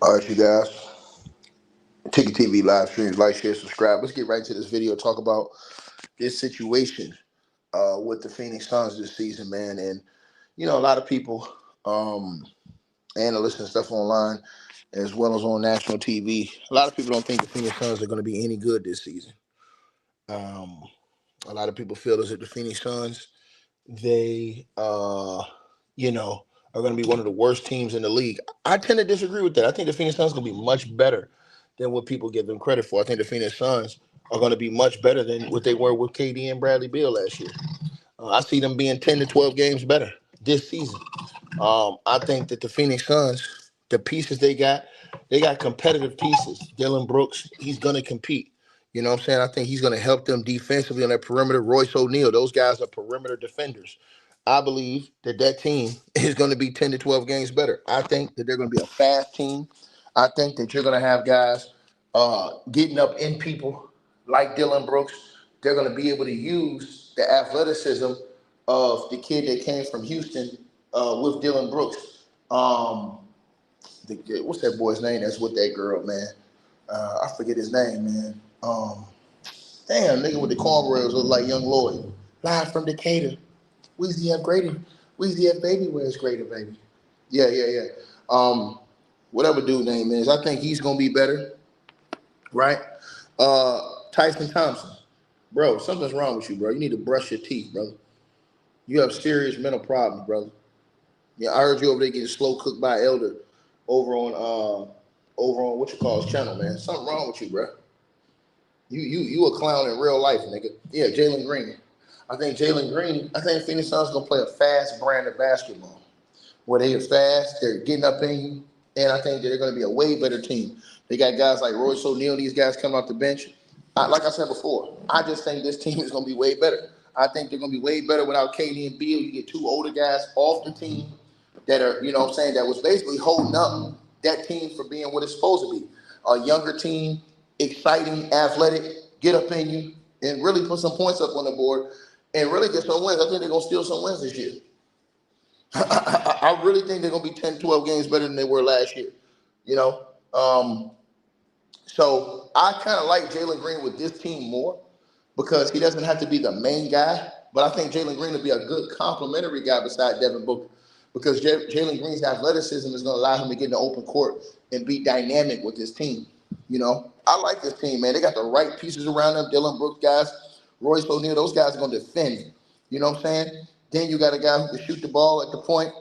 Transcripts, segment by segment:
All right, you guys. Ticket TV live streams, like, share, subscribe. Let's get right into this video. Talk about this situation with the Phoenix Suns this season, man. And a lot of people, analysts and stuff online, as well as on national TV, a lot of people don't think the Phoenix Suns are going to be any good this season. Um, a lot of people feel as if the Phoenix Suns, they, are going to be one of the worst teams in the league. I tend to disagree with that. I think the Phoenix Suns are going to be much better than what people give them credit for. I think the Phoenix Suns are going to be much better than what they were with KD and Bradley Beal last year. I see them being 10 to 12 games better this season. I think that the Phoenix Suns, the pieces they got competitive pieces. Dylan Brooks, he's going to compete. You know what I'm saying? I think he's going to help them defensively on that perimeter. Royce O'Neal, those guys are perimeter defenders. I believe that team is going to be 10 to 12 games better. I think that they're going to be a fast team. I think that you're going to have guys getting up in people like Dylan Brooks. They're going to be able to use the athleticism of the kid that came from Houston with Dylan Brooks. Um, what's that boy's name? That's with that girl, man. I forget his name, man. Damn, nigga with the cornrows look like Young Lloyd. Live from Decatur. Weezy F. Grady. Weezy F. Baby wears greater, baby. Yeah, yeah, yeah. Whatever dude name is, I think he's gonna be better, right? Tyson Thompson, bro, something's wrong with you, bro. You need to brush your teeth, brother. You have serious mental problems, brother. Yeah, I heard you over there getting slow cooked by Elder over on what you call his channel, man. Something wrong with you, bro. You a clown in real life, nigga. Yeah, Jalen Green. I think Phoenix Suns gonna play a fast brand of basketball. Where they are fast, they're getting up in you, and I think they're gonna be a way better team. They got guys like Royce O'Neal, these guys coming off the bench. Like I said before, I just think this team is gonna be way better. I think they're gonna be way better without KD and Beal. You get two older guys off the team that are, you know what I'm saying, that was basically holding up that team for being what it's supposed to be. A younger team, exciting, athletic, get up in you, and really put some points up on the board and really get some wins. I think they're going to steal some wins this year. I really think they're going to be 10, 12 games better than they were last year. You know? So I kind of like Jalen Green with this team more because he doesn't have to be the main guy. But I think Jalen Green will be a good complementary guy beside Devin Booker because Jalen Green's athleticism is going to allow him to get in the open court and be dynamic with this team. I like this team, man. They got the right pieces around them. Dylan Brooks guys, Royce O'Neal, those guys are going to defend. You know what I'm saying? Then you got a guy who can shoot the ball at the point.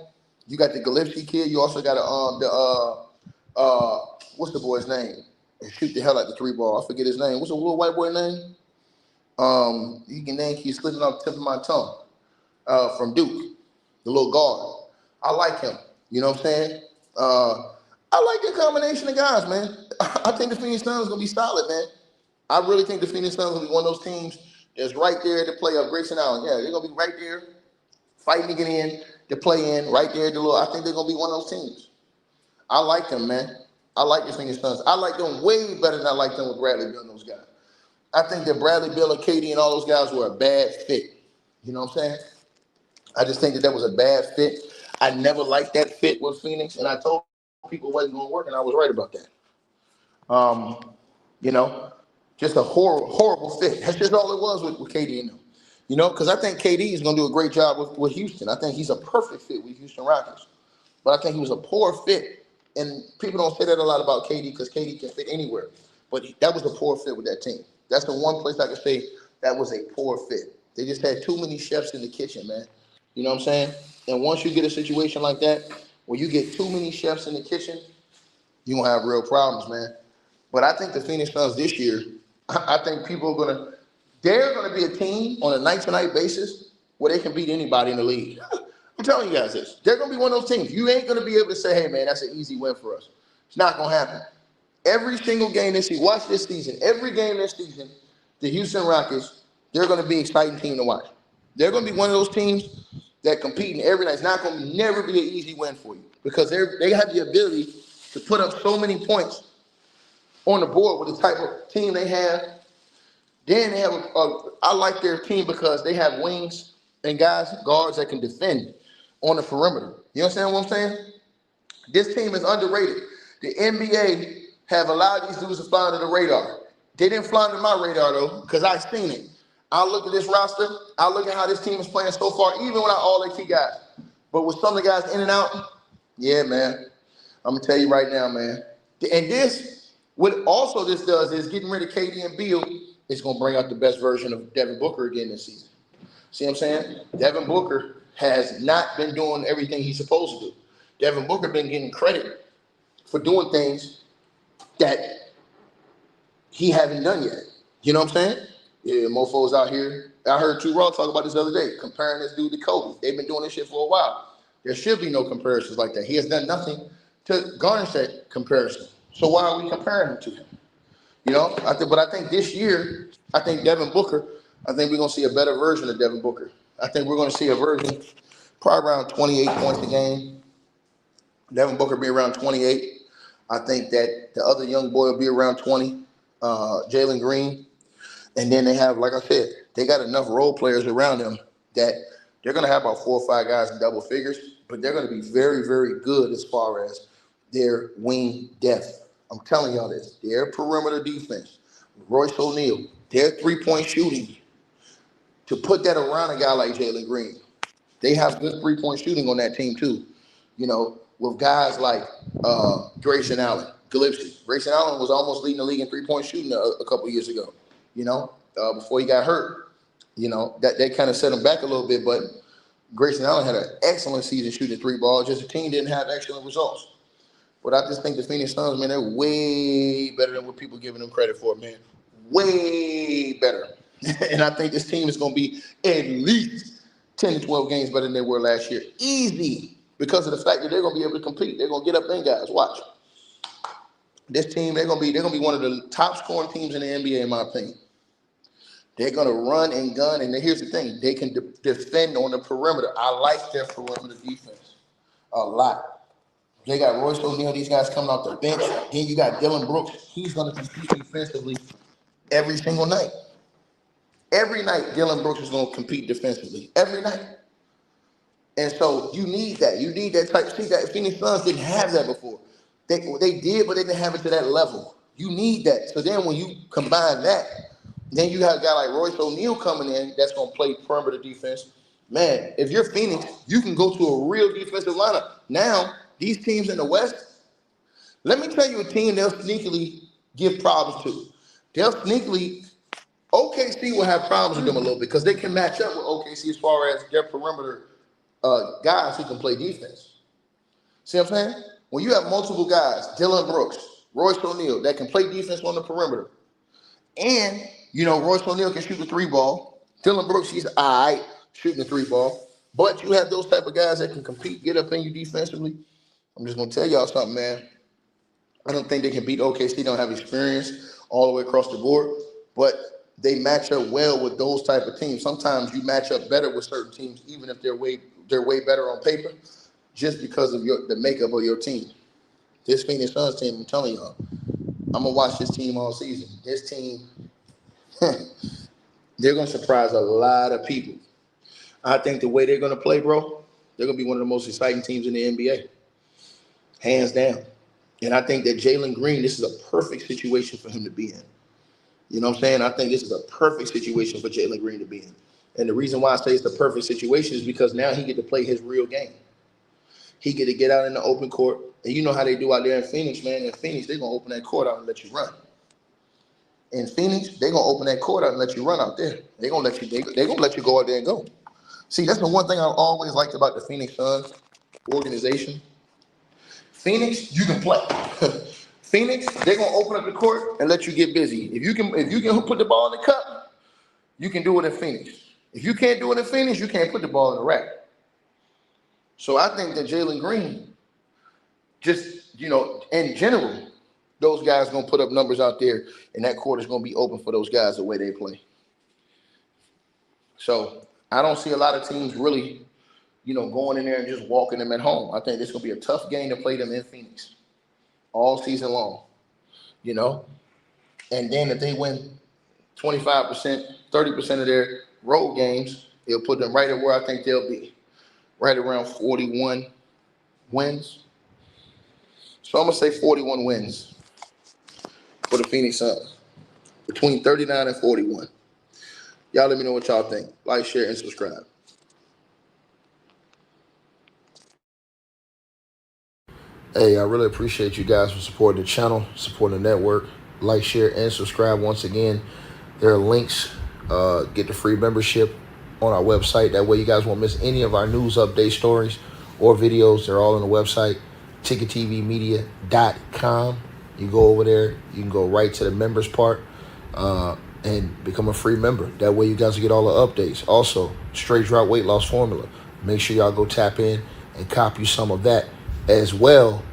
You got the Galipsy kid. You also got what's the boy's name? And shoot the hell out the three ball. I forget his name. What's the little white boy name? You can name keep slipping off the tip of my tongue. From Duke, the little guard. I like him. You know what I'm saying? I like the combination of guys, man. I think the Phoenix Suns is gonna be solid, man. I really think the Phoenix Suns will be one of those teams that's right there to play up Grayson Allen. Yeah, they're gonna be right there, fighting to get in, to play in, right there. I think they're gonna be one of those teams. I like them, man. I like the Phoenix Suns. I like them way better than I like them with Bradley Beal and those guys. I think that Bradley Beal and KD and all those guys were a bad fit. You know what I'm saying? I just think that was a bad fit. I never liked that fit with Phoenix, and I told people it wasn't going to work, and I was right about that. Um, you know, just a horrible fit. That's just all it was with KD and them. Because I think KD is going to do a great job with Houston. I think he's a perfect fit with Houston Rockets. But I think he was a poor fit, and people don't say that a lot about KD because KD can fit anywhere. But that was a poor fit with that team. That's the one place I can say that was a poor fit. They just had too many chefs in the kitchen, man. You know what I'm saying? And once you get a situation like that, where you get too many chefs in the kitchen, you're going to have real problems, man. But I think the Phoenix Suns this year, I think people are going to, they're going to be a team on a night-to-night basis where they can beat anybody in the league. I'm telling you guys this. They're going to be one of those teams. You ain't going to be able to say, hey, man, that's an easy win for us. It's not going to happen. Every single game this season, watch this season, every game this season, the Houston Rockets, they're going to be an exciting team to watch. They're going to be one of those teams that compete in every night. It's not going to never be an easy win for you because they have the ability to put up so many points on the board with the type of team they have. Then they have I like their team because they have wings and guards that can defend on the perimeter. You understand what I'm saying? This team is underrated. The NBA have allowed these dudes to fly under the radar. They didn't fly under my radar, though, because I seen it. I look at this roster. I look at how this team is playing so far, even without all their key guys. But with some of the guys in and out, yeah, man. I'm going to tell you right now, man. And this, what also this does is getting rid of KD and Beal is going to bring out the best version of Devin Booker again this season. See what I'm saying? Devin Booker has not been doing everything he's supposed to do. Devin Booker been getting credit for doing things that he haven't done yet. You know what I'm saying? Yeah, mofos out here. I heard True Raw talk about this the other day, comparing this dude to Kobe. They've been doing this shit for a while. There should be no comparisons like that. He has done nothing to garnish that comparison. So why are we comparing him to him? You know, but I think this year, I think Devin Booker, I think we're going to see a better version of Devin Booker. I think we're going to see a version probably around 28 points a game. Devin Booker be around 28. I think that the other young boy will be around 20, Jalen Green. And then they have, like I said, they got enough role players around them that they're going to have about 4 or 5 guys in double figures, but they're going to be very, very good as far as their wing depth. I'm telling y'all this. Their perimeter defense, Royce O'Neal, their three-point shooting, to put that around a guy like Jalen Green. They have good three-point shooting on that team too. You know, with guys like Grayson Allen, Gillespie. Grayson Allen was almost leading the league in three-point shooting a couple years ago, you know, before he got hurt. You know, that kind of set him back a little bit, but Grayson Allen had an excellent season shooting three ball, just the team didn't have excellent results. But I just think the Phoenix Suns, man, they're way better than what people giving them credit for, man. Way better. And I think this team is going to be at least 10 to 12 games better than they were last year. Easy. Because of the fact that they're going to be able to compete. They're going to get up in guys. Watch. This team, they're going to be one of the top scoring teams in the NBA, in my opinion. They're going to run and gun. And here's the thing. They can defend on the perimeter. I like their perimeter defense a lot. They got Royce O'Neal, these guys coming off the bench. Then you got Dylan Brooks. He's going to compete defensively every single night. Every night, Dylan Brooks is going to compete defensively. Every night. And so you need that. You need that type. See, that Phoenix Suns didn't have that before. They did, but they didn't have it to that level. You need that. So then when you combine that, then you have a guy like Royce O'Neal coming in that's going to play perimeter defense. Man, if you're Phoenix, you can go to a real defensive lineup. Now, these teams in the West, let me tell you a team they'll sneakily give problems to. They'll sneakily, OKC will have problems with them a little bit because they can match up with OKC as far as their perimeter guys who can play defense. See what I'm saying? When you have multiple guys, Dylan Brooks, Royce O'Neal, that can play defense on the perimeter, and, you know, Royce O'Neal can shoot the three ball. Dylan Brooks, he's all right shooting the three ball. But you have those type of guys that can compete, get up in you defensively. I'm just going to tell y'all something, man. I don't think they can beat OKC. They don't have experience all the way across the board. But they match up well with those type of teams. Sometimes you match up better with certain teams, even if they're way better on paper, just because of the makeup of your team. This Phoenix Suns team, I'm telling y'all, I'm going to watch this team all season. This team, they're going to surprise a lot of people. I think the way they're going to play, bro, they're going to be one of the most exciting teams in the NBA. Hands down. And I think that Jalen Green, this is a perfect situation for him to be in. You know what I'm saying? I think this is a perfect situation for Jalen Green to be in. And the reason why I say it's the perfect situation is because now he get to play his real game. He get to get out in the open court. And you know how they do out there in Phoenix, man. In Phoenix, they're going to open that court out and let you run. In Phoenix, they're going to open that court out and let you run out there. They're going to let you go out there and go. See, that's the one thing I've always liked about the Phoenix Suns organization. Phoenix, you can play. Phoenix, they're gonna open up the court and let you get busy. If you can put the ball in the cup, you can do it in Phoenix. If you can't do it in Phoenix, you can't put the ball in the rack. So I think that Jalen Green, just, you know, in general, those guys gonna put up numbers out there, and that court is gonna be open for those guys the way they play. So I don't see a lot of teams really, you know, going in there and just walking them at home. I think this is going to be a tough game to play them in Phoenix all season long, you know. And then if they win 25%, 30% of their road games, it'll put them right at where I think they'll be, right around 41 wins. So I'm going to say 41 wins for the Phoenix Suns. Between 39 and 41. Y'all let me know what y'all think. Like, share, and subscribe. Hey, I really appreciate you guys for supporting the channel, supporting the network. Like, share, and subscribe. Once again, there are links. Get the free membership on our website. That way you guys won't miss any of our news update stories or videos. They're all on the website, ticketvmedia.com. You go over there. You can go right to the members part and become a free member. That way you guys will get all the updates. Also, straight drought weight loss formula. Make sure y'all go tap in and copy some of that, as well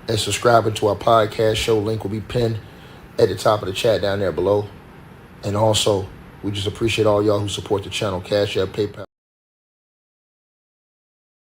as subscribing to our podcast show. Link will be pinned at the top of the chat down there below. And also, we just appreciate all y'all who support the channel. Cash App, PayPal.